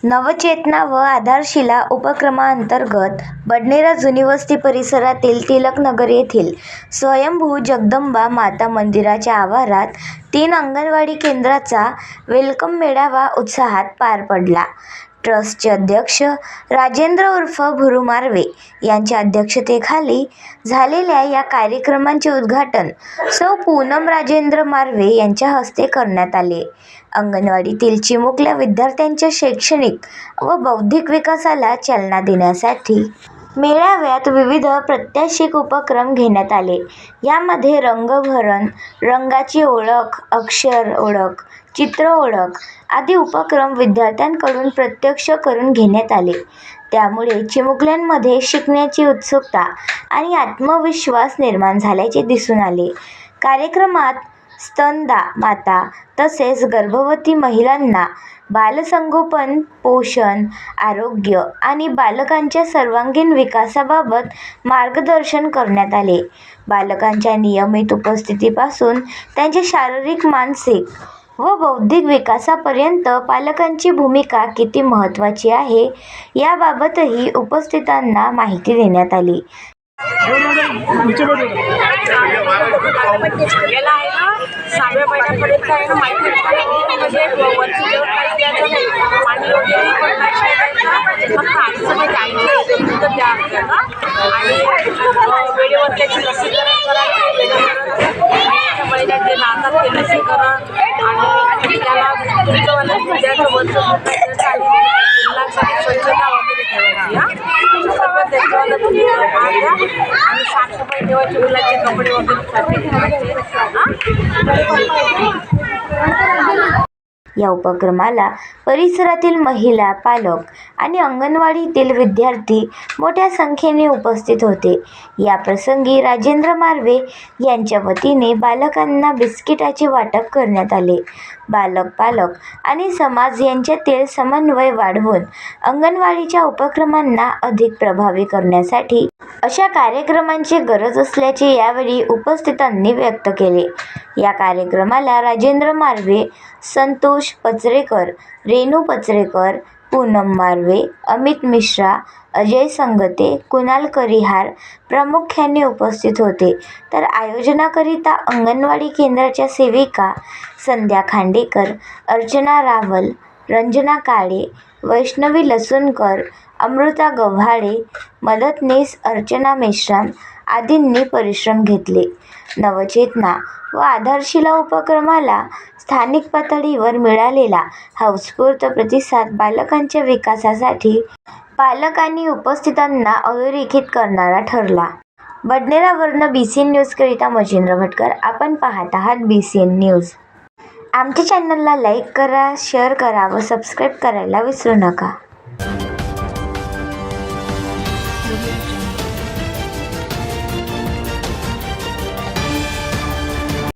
नवचेतना व आधारशिला उपक्रमांतर्गत बडनेरा जुनी वस्ती परिसरातील टिळकनगर येथील स्वयंभू जगदंबा माता मंदिराच्या आवारात 3 अंगणवाडी केंद्राचा वेलकम मेळावा उत्साहात पार पडला। ट्रस्टचे अध्यक्ष राजेंद्र उर्फ भुरू मार्वे यांच्या अध्यक्षतेखाली झालेल्या या कार्यक्रमाचे उद्घाटन सौ पूनम राजेंद्र मार्वे यांच्या हस्ते करण्यात आले। अंगणवाडीतील चिमुकल्या विद्यार्थ्यांच्या शैक्षणिक व बौद्धिक विकासाला चालना देण्यासाठी मेळाव्यात विविध प्रात्यक्षिक उपक्रम घेण्यात आले। यामध्ये रंगभरण, रंगाची ओळख, अक्षर ओळख, चित्र ओळख आदी उपक्रम विद्यार्थ्यांकडून प्रत्यक्ष करून घेण्यात आले। त्यामुळे चिमुकल्यांमध्ये शिकण्याची उत्सुकता आणि आत्मविश्वास निर्माण झाल्याचे दिसून आले। कार्यक्रमात स्तनदा माता तसेच गर्भवती महिलांना बालसंगोपन, पोषण, आरोग्य आणि बालकांच्या सर्वांगीण विकासाबाबत मार्गदर्शन करण्यात आले। बालकांच्या नियमित उपस्थितीपासून त्यांच्या शारीरिक, मानसिक व बौद्धिक विकासापर्यंत पालकांची भूमिका किती महत्त्वाची आहे याबाबतही उपस्थितांना माहिती देण्यात आली। याला आहे ना 6व्या महिन्यापर्यंत आहे ना माहिती म्हणजे वरची जेवण काही द्यायचं नाही, पाणी वगैरे पण नाही शिकायचं, फक्त आईचं म्हणजे आईचं तर द्या आपल्याला आणि वेळेवर त्याची लसीकरण करायचं, महिन्याच्या महिन्यात जे राहतात ते लसीकरण आणि त्याला तुमचं द्यायचं वरचं मुलांसाठी स्वच्छता वगैरे ठेवायची सगळं त्याच्यावाला तुम्ही भाग द्या आणि साफसफाई ठेवायची, मुलांचे कपडे वगैरे सारखे ठेवायचे। या उपक्रमाला परिसरातील महिला, पालक आणि अंगणवाडीतील विद्यार्थी मोठ्या संख्येने उपस्थित होते। या प्रसंगी राजेंद्र मार्वे यांच्या वतीने बालकांना बिस्किटाचे वाटप करण्यात आले। बालक, पालक आणि समाज यांच्यातील समन्वय वाढवून अंगणवाडीच्या उपक्रमांना अधिक प्रभावी करण्यासाठी अशा कार्यक्रमांची गरज असल्याचे यावेळी उपस्थितांनी व्यक्त केले। या कार्यक्रमाला राजेंद्र मार्वे, संतोष पचरेकर, रेणू पचरेकर, पूनम मार्वे, अमित मिश्रा, अजय संगते, कुणाल करिहार प्रामुख्याने उपस्थित होते। तर आयोजनाकरिता अंगणवाडी केंद्राच्या सेविका संध्या खांडेकर, अर्चना रावल, रंजना काळे, वैष्णवी लसूणकर, अमृता गव्हाळे, मदतनीस अर्चना मेश्राम आदींनी परिश्रम घेतले। नवचेतना व आधारशिला उपक्रमाला स्थानिक पातळीवर मिळालेला हा उत्स्फूर्त प्रतिसाद बालकांच्या विकासासाठी पालक आणि उपस्थितांना अधोरेखित करणारा ठरला। बडनेरावरून BCN न्यूजकरिता मच्छिंद्र भटकर। आपण पाहत आहात BCN न्यूज। आमच्या चॅनलला लाईक करा, शेअर करा व सबस्क्राईब करायला विसरू नका।